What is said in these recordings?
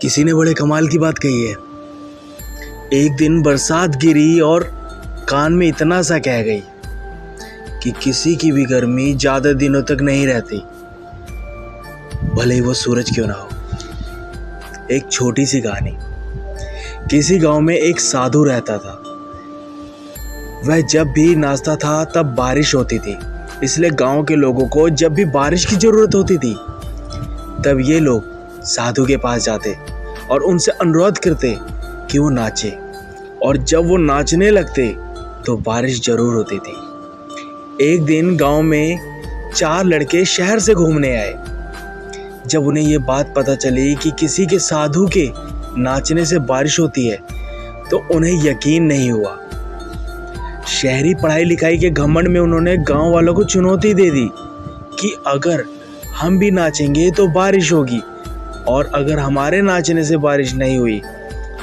किसी ने बड़े कमाल की बात कही है। एक दिन बरसात गिरी और कान में इतना सा कह गई कि किसी की भी गर्मी ज़्यादा दिनों तक नहीं रहती, भले ही वो सूरज क्यों ना हो। एक छोटी सी कहानी। किसी गांव में एक साधु रहता था। वह जब भी नाचता था तब बारिश होती थी, इसलिए गांव के लोगों को जब भी बारिश की ज़रूरत होती थी तब ये लोग साधु के पास जाते और उनसे अनुरोध करते कि वो नाचे, और जब वो नाचने लगते तो बारिश जरूर होती थी। एक दिन गांव में 4 लड़के शहर से घूमने आए। जब उन्हें ये बात पता चली कि किसी के साधु के नाचने से बारिश होती है तो उन्हें यकीन नहीं हुआ। शहरी पढ़ाई लिखाई के घमंड में उन्होंने गांव वालों को चुनौती दे दी कि अगर हम भी नाचेंगे तो बारिश होगी, और अगर हमारे नाचने से बारिश नहीं हुई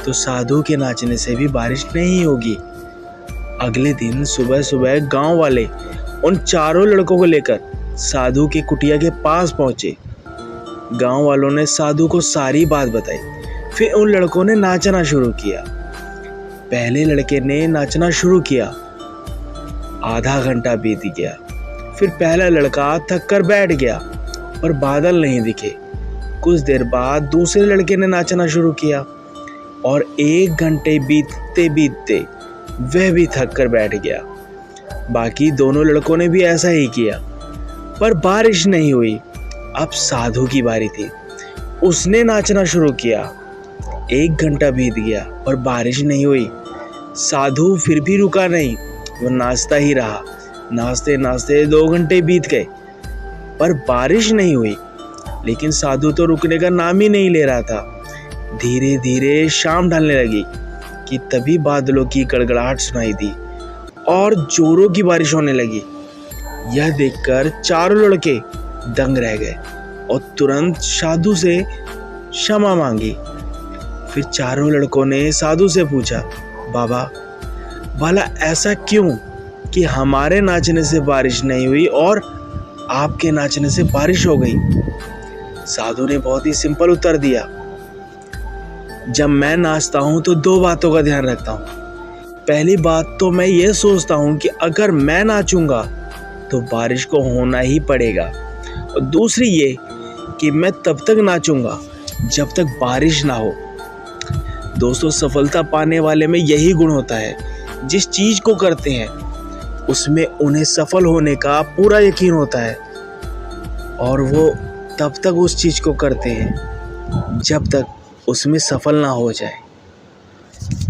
तो साधु के नाचने से भी बारिश नहीं होगी। अगले दिन सुबह सुबह गांव वाले उन चारों लड़कों को लेकर साधु की कुटिया के पास पहुंचे। गांव वालों ने साधु को सारी बात बताई। फिर उन लड़कों ने नाचना शुरू किया। पहले लड़के ने नाचना शुरू किया। आधा घंटा बीत गया। फिर पहला लड़का थक कर बैठ गया और बादल नहीं दिखे। कुछ देर बाद दूसरे लड़के ने नाचना शुरू किया और 1 घंटे बीतते बीतते वह भी थक कर बैठ गया। बाकी दोनों लड़कों ने भी ऐसा ही किया, पर बारिश नहीं हुई। अब साधु की बारी थी। उसने नाचना शुरू किया। 1 घंटा बीत गया और बारिश नहीं हुई। साधु फिर भी रुका नहीं, वो नाचता ही रहा। नाचते नाचते 2 घंटे बीत गए, पर बारिश नहीं हुई। लेकिन साधु तो रुकने का नाम ही नहीं ले रहा था। धीरे धीरे शाम ढलने लगी कि तभी बादलों की गड़गड़ाहट सुनाई दी और जोरों की बारिश होने लगी। यह देखकर चारों लड़के दंग रह गए और तुरंत साधु से क्षमा मांगी। फिर चारों लड़कों ने साधु से पूछा, बाबा, भला ऐसा क्यों कि हमारे नाचने से बारिश नहीं हुई और आपके नाचने से बारिश हो गई? साधु ने बहुत ही सिंपल उत्तर दिया, जब मैं नाचता हूँ तो 2 बातों का ध्यान रखता हूँ। पहली बात तो मैं ये सोचता हूँ कि अगर मैं नाचूंगा तो बारिश को होना ही पड़ेगा, और दूसरी ये कि मैं तब तक नाचूंगा जब तक बारिश ना हो। दोस्तों, सफलता पाने वाले में यही गुण होता है, जिस चीज़ को करते हैं उसमें उन्हें सफल होने का पूरा यकीन होता है, और वो तब तक उस चीज़ को करते हैं जब तक उसमें सफल ना हो जाए।